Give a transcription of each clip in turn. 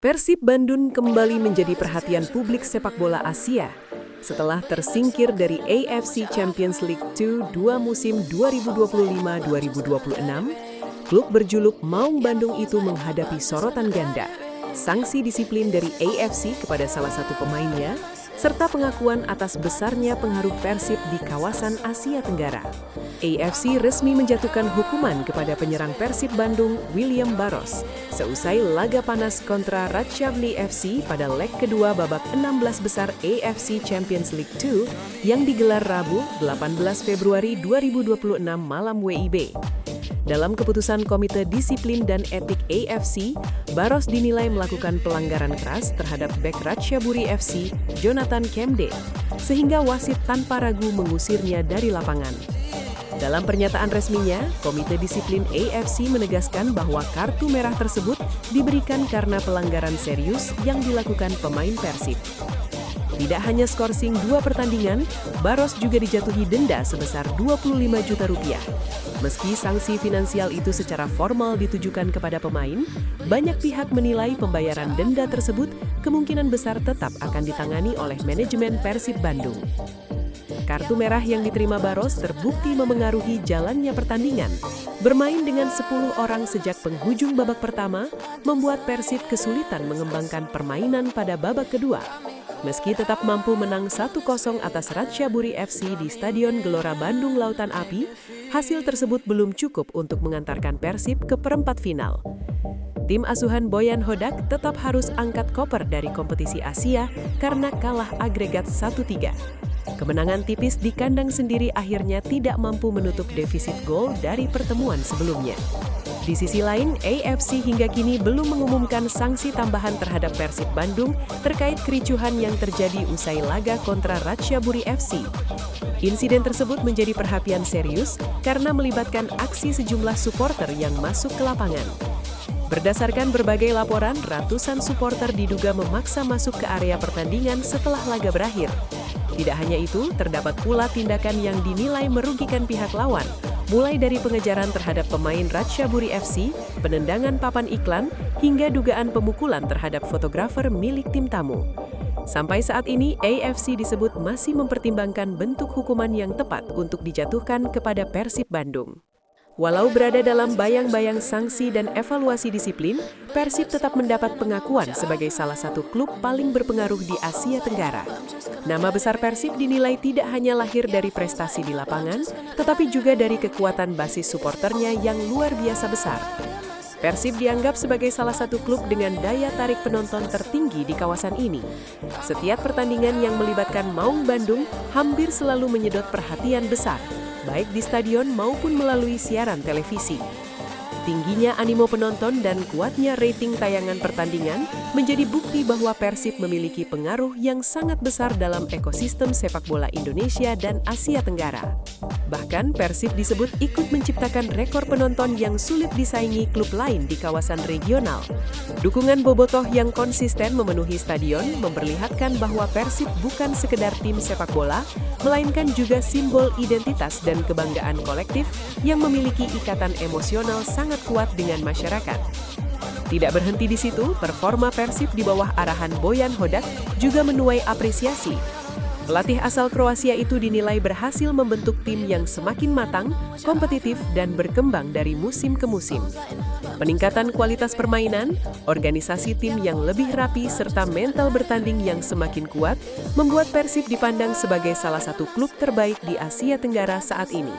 Persib Bandung kembali menjadi perhatian publik sepak bola Asia setelah tersingkir dari AFC Champions League 2 musim 2025-2026. Klub berjuluk Maung Bandung itu menghadapi sorotan ganda, sanksi disiplin dari AFC kepada salah satu pemainnya, serta pengakuan atas besarnya pengaruh Persib di kawasan Asia Tenggara. AFC resmi menjatuhkan hukuman kepada penyerang Persib Bandung, William Barros, seusai laga panas kontra Ratchaburi FC pada leg kedua babak 16 besar AFC Champions League 2 yang digelar Rabu, 18 Februari 2026 malam WIB. Dalam keputusan Komite Disiplin dan Etik AFC, Barros dinilai melakukan pelanggaran keras terhadap bek Ratchaburi FC, Jonathan Kemde, sehingga wasit tanpa ragu mengusirnya dari lapangan. Dalam pernyataan resminya, Komite Disiplin AFC menegaskan bahwa kartu merah tersebut diberikan karena pelanggaran serius yang dilakukan pemain Persib. Tidak hanya skorsing 2 pertandingan, Barros juga dijatuhi denda sebesar 25 juta rupiah. Meski sanksi finansial itu secara formal ditujukan kepada pemain, banyak pihak menilai pembayaran denda tersebut kemungkinan besar tetap akan ditangani oleh manajemen Persib Bandung. Kartu merah yang diterima Barros terbukti memengaruhi jalannya pertandingan. Bermain dengan 10 orang sejak penghujung babak pertama, membuat Persib kesulitan mengembangkan permainan pada babak kedua. Meski tetap mampu menang 1-0 atas Ratchaburi FC di Stadion Gelora Bandung Lautan Api, hasil tersebut belum cukup untuk mengantarkan Persib ke perempat final. Tim asuhan Boyan Hodak tetap harus angkat koper dari kompetisi Asia karena kalah agregat 1-3. Kemenangan tipis di kandang sendiri akhirnya tidak mampu menutup defisit gol dari pertemuan sebelumnya. Di sisi lain, AFC hingga kini belum mengumumkan sanksi tambahan terhadap Persib Bandung terkait kericuhan yang terjadi usai laga kontra Ratchaburi FC. Insiden tersebut menjadi perhatian serius karena melibatkan aksi sejumlah supporter yang masuk ke lapangan. Berdasarkan berbagai laporan, ratusan supporter diduga memaksa masuk ke area pertandingan setelah laga berakhir. Tidak hanya itu, terdapat pula tindakan yang dinilai merugikan pihak lawan, mulai dari pengejaran terhadap pemain Ratchaburi FC, penendangan papan iklan, hingga dugaan pemukulan terhadap fotografer milik tim tamu. Sampai saat ini, AFC disebut masih mempertimbangkan bentuk hukuman yang tepat untuk dijatuhkan kepada Persib Bandung. Walau berada dalam bayang-bayang sanksi dan evaluasi disiplin, Persib tetap mendapat pengakuan sebagai salah satu klub paling berpengaruh di Asia Tenggara. Nama besar Persib dinilai tidak hanya lahir dari prestasi di lapangan, tetapi juga dari kekuatan basis suporternya yang luar biasa besar. Persib dianggap sebagai salah satu klub dengan daya tarik penonton tertinggi di kawasan ini. Setiap pertandingan yang melibatkan Maung Bandung hampir selalu menyedot perhatian besar, baik di stadion maupun melalui siaran televisi. Tingginya animo penonton dan kuatnya rating tayangan pertandingan menjadi bukti bahwa Persib memiliki pengaruh yang sangat besar dalam ekosistem sepak bola Indonesia dan Asia Tenggara. Bahkan Persib disebut ikut menciptakan rekor penonton yang sulit disaingi klub lain di kawasan regional. Dukungan bobotoh yang konsisten memenuhi stadion memperlihatkan bahwa Persib bukan sekedar tim sepak bola, melainkan juga simbol identitas dan kebanggaan kolektif yang memiliki ikatan emosional sangat kuat dengan masyarakat. Tidak berhenti di situ, performa Persib di bawah arahan Boyan Hodak juga menuai apresiasi. Pelatih asal Kroasia itu dinilai berhasil membentuk tim yang semakin matang, kompetitif, dan berkembang dari musim ke musim. Peningkatan kualitas permainan, organisasi tim yang lebih rapi, serta mental bertanding yang semakin kuat, membuat Persib dipandang sebagai salah satu klub terbaik di Asia Tenggara saat ini.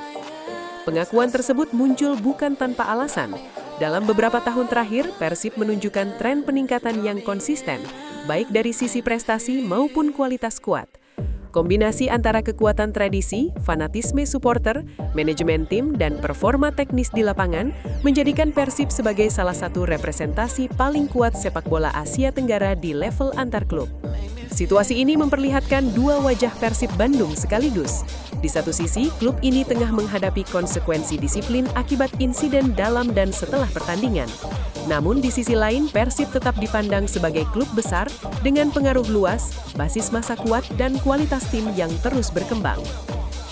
Pengakuan tersebut muncul bukan tanpa alasan. Dalam beberapa tahun terakhir, Persib menunjukkan tren peningkatan yang konsisten, baik dari sisi prestasi maupun kualitas skuad. Kombinasi antara kekuatan tradisi, fanatisme supporter, manajemen tim, dan performa teknis di lapangan menjadikan Persib sebagai salah satu representasi paling kuat sepak bola Asia Tenggara di level antar klub. Situasi ini memperlihatkan dua wajah Persib Bandung sekaligus. Di satu sisi, klub ini tengah menghadapi konsekuensi disiplin akibat insiden dalam dan setelah pertandingan. Namun di sisi lain, Persib tetap dipandang sebagai klub besar dengan pengaruh luas, basis massa kuat, dan kualitas tim yang terus berkembang.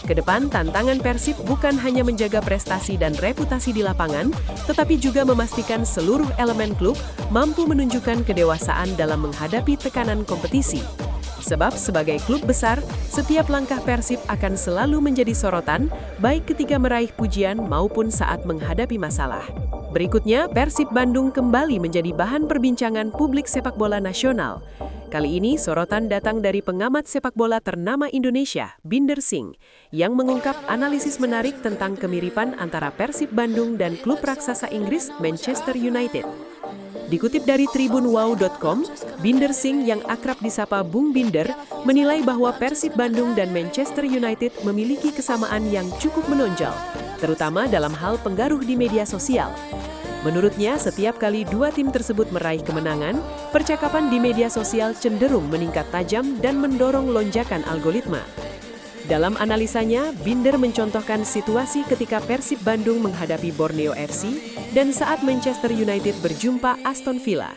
Kedepan, tantangan Persib bukan hanya menjaga prestasi dan reputasi di lapangan, tetapi juga memastikan seluruh elemen klub mampu menunjukkan kedewasaan dalam menghadapi tekanan kompetisi. Sebab sebagai klub besar, setiap langkah Persib akan selalu menjadi sorotan, baik ketika meraih pujian maupun saat menghadapi masalah. Berikutnya, Persib Bandung kembali menjadi bahan perbincangan publik sepak bola nasional. Kali ini, sorotan datang dari pengamat sepak bola ternama Indonesia, Binder Singh, yang mengungkap analisis menarik tentang kemiripan antara Persib Bandung dan klub raksasa Inggris Manchester United. Dikutip dari tribunwow.com, Binder Singh yang akrab disapa Bung Binder menilai bahwa Persib Bandung dan Manchester United memiliki kesamaan yang cukup menonjol, terutama dalam hal pengaruh di media sosial. Menurutnya, setiap kali dua tim tersebut meraih kemenangan, percakapan di media sosial cenderung meningkat tajam dan mendorong lonjakan algoritma. Dalam analisanya, Binder mencontohkan situasi ketika Persib Bandung menghadapi Borneo FC dan saat Manchester United berjumpa Aston Villa.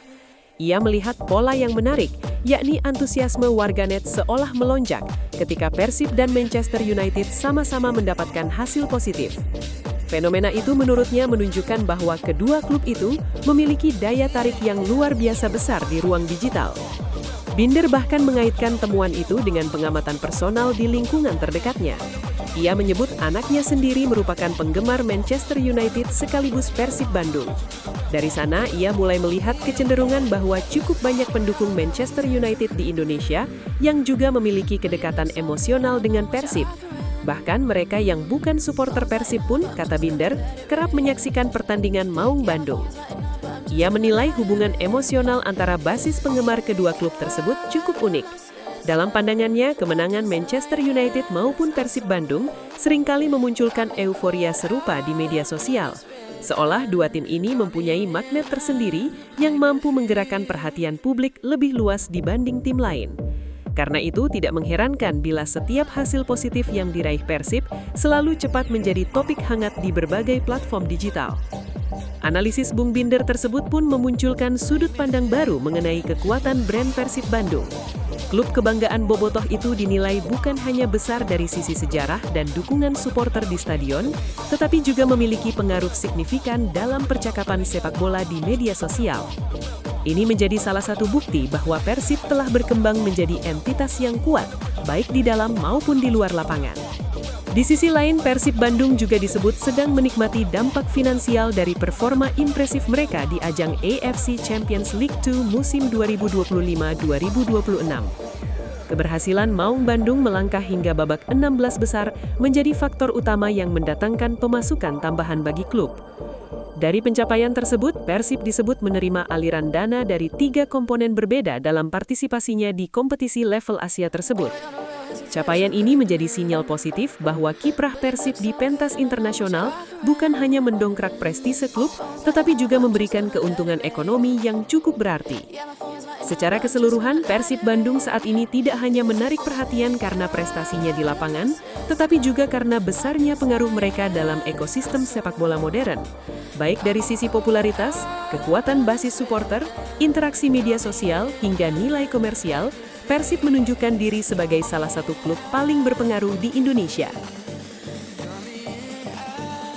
Ia melihat pola yang menarik, yakni antusiasme warganet seolah melonjak ketika Persib dan Manchester United sama-sama mendapatkan hasil positif. Fenomena itu menurutnya menunjukkan bahwa kedua klub itu memiliki daya tarik yang luar biasa besar di ruang digital. Binder bahkan mengaitkan temuan itu dengan pengamatan personal di lingkungan terdekatnya. Ia menyebut anaknya sendiri merupakan penggemar Manchester United sekaligus Persib Bandung. Dari sana, ia mulai melihat kecenderungan bahwa cukup banyak pendukung Manchester United di Indonesia yang juga memiliki kedekatan emosional dengan Persib. Bahkan mereka yang bukan supporter Persib pun, kata Binder, kerap menyaksikan pertandingan Maung Bandung. Ia menilai hubungan emosional antara basis penggemar kedua klub tersebut cukup unik. Dalam pandangannya, kemenangan Manchester United maupun Persib Bandung seringkali memunculkan euforia serupa di media sosial. Seolah dua tim ini mempunyai magnet tersendiri yang mampu menggerakkan perhatian publik lebih luas dibanding tim lain. Karena itu, tidak mengherankan bila setiap hasil positif yang diraih Persib selalu cepat menjadi topik hangat di berbagai platform digital. Analisis Bung Binder tersebut pun memunculkan sudut pandang baru mengenai kekuatan brand Persib Bandung. Klub kebanggaan bobotoh itu dinilai bukan hanya besar dari sisi sejarah dan dukungan supporter di stadion, tetapi juga memiliki pengaruh signifikan dalam percakapan sepak bola di media sosial. Ini menjadi salah satu bukti bahwa Persib telah berkembang menjadi entitas yang kuat, baik di dalam maupun di luar lapangan. Di sisi lain, Persib Bandung juga disebut sedang menikmati dampak finansial dari performa impresif mereka di ajang AFC Champions League 2 musim 2025-2026. Keberhasilan Maung Bandung melangkah hingga babak 16 besar menjadi faktor utama yang mendatangkan pemasukan tambahan bagi klub. Dari pencapaian tersebut, Persib disebut menerima aliran dana dari 3 komponen berbeda dalam partisipasinya di kompetisi level Asia tersebut. Capaian ini menjadi sinyal positif bahwa kiprah Persib di pentas internasional bukan hanya mendongkrak prestise klub, tetapi juga memberikan keuntungan ekonomi yang cukup berarti. Secara keseluruhan, Persib Bandung saat ini tidak hanya menarik perhatian karena prestasinya di lapangan, tetapi juga karena besarnya pengaruh mereka dalam ekosistem sepak bola modern. Baik dari sisi popularitas, kekuatan basis supporter, interaksi media sosial, hingga nilai komersial, Persib menunjukkan diri sebagai salah satu klub paling berpengaruh di Indonesia.